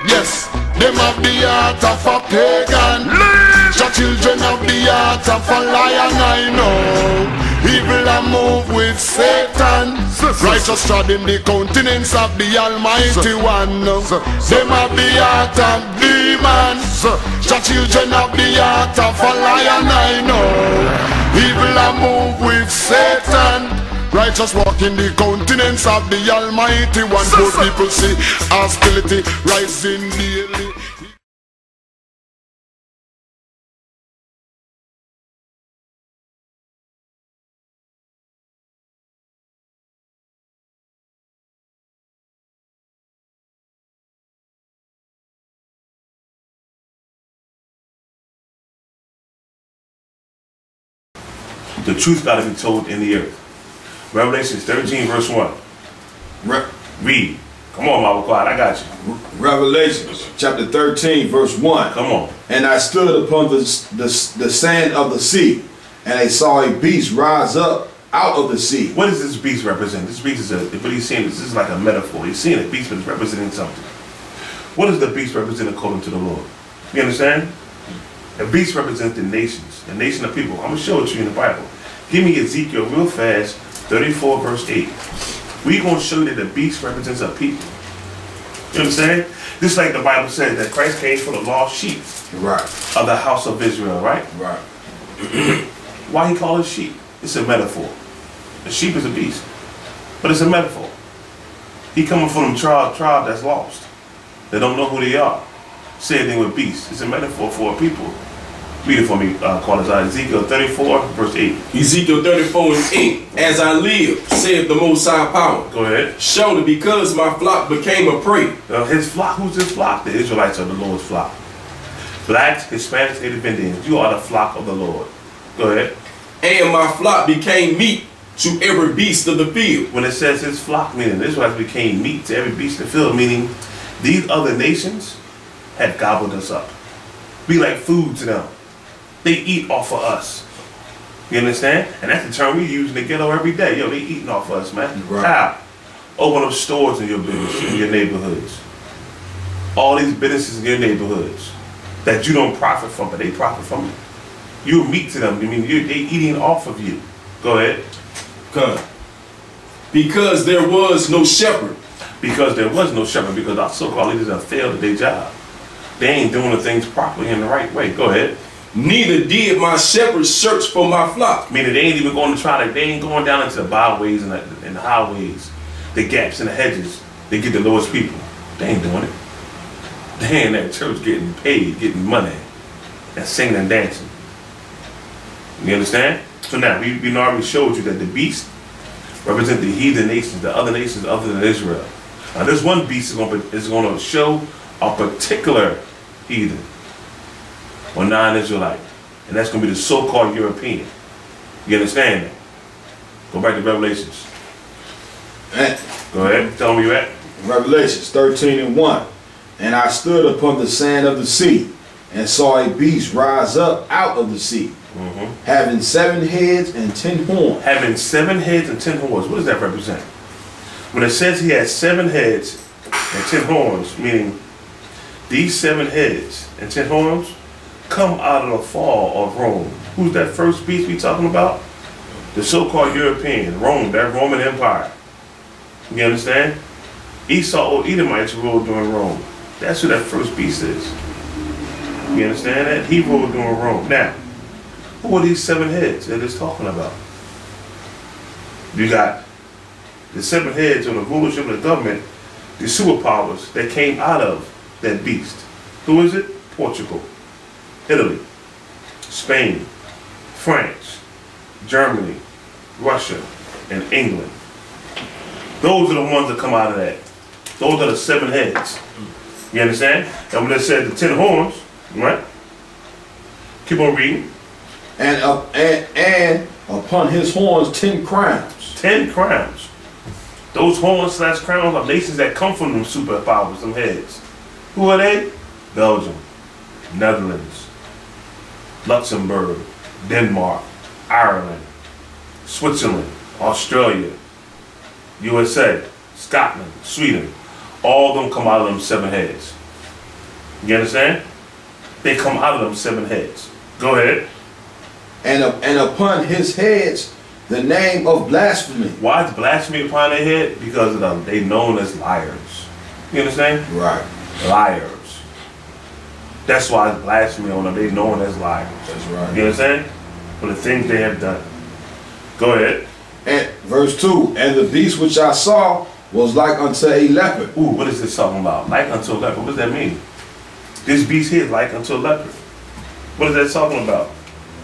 Yes, them have the heart of a pagan. The children have the heart of a lion, I know. Evil a move with Satan. Righteous trod in the countenance of the Almighty One. Them have the heart of demons. The children have the heart of a lion, I know. Evil a move with Satan. Righteous walk in the countenance of the Almighty One. Good people see hostility rising daily. The truth got to be told in the earth. Revelation 13 verse 1. Read. Come on, my God, I got you. Revelation chapter 13 verse 1. Come on. And I stood upon the sand of the sea, and I saw a beast rise up out of the sea. What does this beast represent? This beast is what he's saying. This is like a metaphor. He's seeing a beast, but it's representing something. What does the beast represent according to the Lord? You understand? The beast represents the nations, the nation of people. I'm going to show it to you in the Bible. Give me Ezekiel real fast, 34 verse 8. We're going to show you that the beast represents a people. You understand? Just like the Bible says that Christ came for the lost sheep of the house of Israel, right? Right. Why he call it sheep? It's a metaphor. The sheep is a beast, but it's a metaphor. He coming from them tribe that's lost. They don't know who they are. Same thing with beast. It's a metaphor for a people. Read it for me, Carlos. Ezekiel 34, verse 8. Ezekiel 34 and 8. As I live, saith the Most High Power. Go ahead. Surely because my flock became a prey. His flock, who's his flock? The Israelites are the Lord's flock. Blacks, Hispanics, Native Indians. You are the flock of the Lord. Go ahead. And my flock became meat to every beast of the field. When it says his flock, meaning the Israelites became meat to every beast of the field, meaning these other nations had gobbled us up. Be like food to them. They eat off of us. You understand? And that's the term we use in the ghetto every day. Yo, they eating off of us, man. Right. How? Open up stores in your business, in your neighborhoods. All these businesses in your neighborhoods that you don't profit from, but they profit from it. You're meat to them. I mean, they eating off of you. Go ahead. Come. Because there was no shepherd. Because there was no shepherd. Because our so-called leaders have failed at their job. They ain't doing the things properly in the right way. Go ahead. Neither did my shepherds search for my flock. Meaning they ain't even going to try to, they ain't going down into the byways and the highways, the gaps and the hedges. They get the lowest people. They ain't doing it. They ain't at church getting paid, getting money, and singing and dancing. You understand? So now, we already showed you that the beast represent the heathen nations, the other nations other than Israel. Now this one beast is going to show a particular heathen or non-Israelite, and that's going to be the so-called European. You understand that? Go back to Revelations. Go ahead, tell me where you're at. Revelations 13 and 1. And I stood upon the sand of the sea, and saw a beast rise up out of the sea, having 7 heads and 10 horns. Having 7 heads and 10 horns. What does that represent? When it says he has 7 heads and 10 horns, meaning these 7 heads and 10 horns come out of the fall of Rome. Who's that first beast we talking about? The so-called European, Rome, that Roman Empire. You understand? Esau or Edomites ruled during Rome. That's who that first beast is. You understand that? He ruled during Rome. Now, who are these 7 heads that it's talking about? You got the 7 heads on the rulership of the government, the superpowers that came out of that beast. Who is it? Portugal, Italy, Spain, France, Germany, Russia, and England. Those are the ones that come out of that. Those are the 7 heads. You understand? And when it said the 10 horns, right? Keep on reading. And upon his horns 10 crowns. 10 crowns. Those horns / crowns are nations that come from them superpowers, them heads. Who are they? Belgium, Netherlands, Luxembourg, Denmark, Ireland, Switzerland, Australia, USA, Scotland, Sweden. All of them come out of them 7 heads. You understand? They come out of them 7 heads. Go ahead. And upon his heads the name of blasphemy. Why is blasphemy upon their head? Because of them. They known as liars. You understand? Right. Liars. That's why it's blasphemy on them. They known as liars. That's right. You understand? For the things they have done. Go ahead. And verse 2, and the beast which I saw was like unto a leopard. Ooh, what is this talking about? Like unto a leopard. What does that mean? This beast here is like unto a leopard. What is that talking about?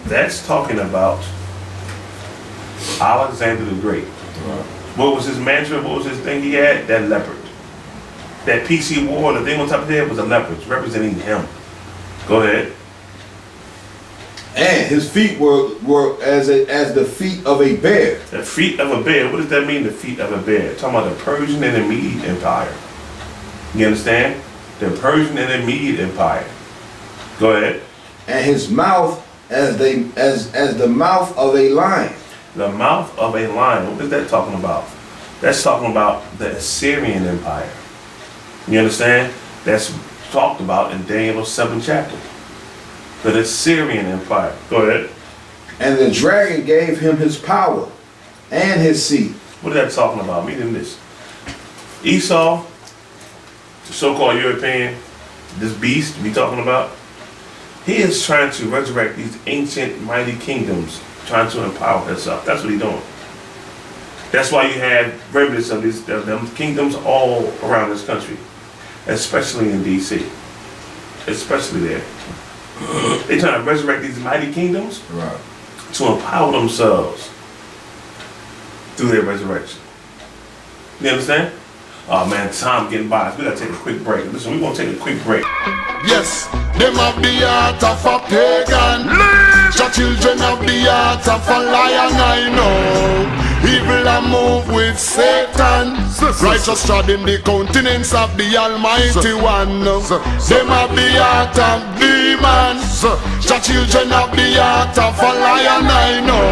That's talking about Alexander the Great. Right. What was his mantra? What was his thing he had? That leopard. That PC war, the thing on top of his head was a leopard, representing him. Go ahead. And his feet were as the feet of a bear. The feet of a bear. What does that mean, the feet of a bear? Talking about the Persian and the Mede Empire. You understand? The Persian and the Mede Empire. Go ahead. And his mouth as the mouth of a lion. The mouth of a lion. What is that talking about? That's talking about the Assyrian Empire. You understand? That's talked about in Daniel's 7th chapter. The Assyrian Empire. Go ahead. And the dragon gave him his power and his seat. What is that talking about? Meaning this. Esau, the so-called European, this beast we talking about, he is trying to resurrect these ancient mighty kingdoms, trying to empower himself. That's what he's doing. That's why you have remnants of these them kingdoms all around this country, especially in DC, especially there. They're trying to resurrect these mighty kingdoms, right, to empower themselves through their resurrection. You understand? Oh man, time getting by us. We gotta take a quick break. Listen, we're gonna take a quick break. Yes, them have the heart of a pagan. The children have the heart of a lion, I know. Evil a move with Satan. Righteous treading the countenance of the Almighty One. Them have the heart of demons. The children have the heart of a lion, I know.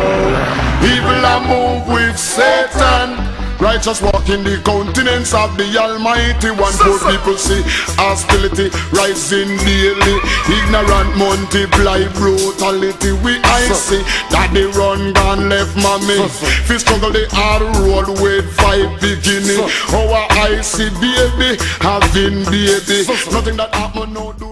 Evil a move with Satan. Righteous walk in the countenance of the Almighty One. Poor people see hostility rising daily. Ignorant multiply brutality. I see that they run gone left mommy. Fi struggle the hard road with 5 beginning. Our I see baby having baby. Nothing that happen no do.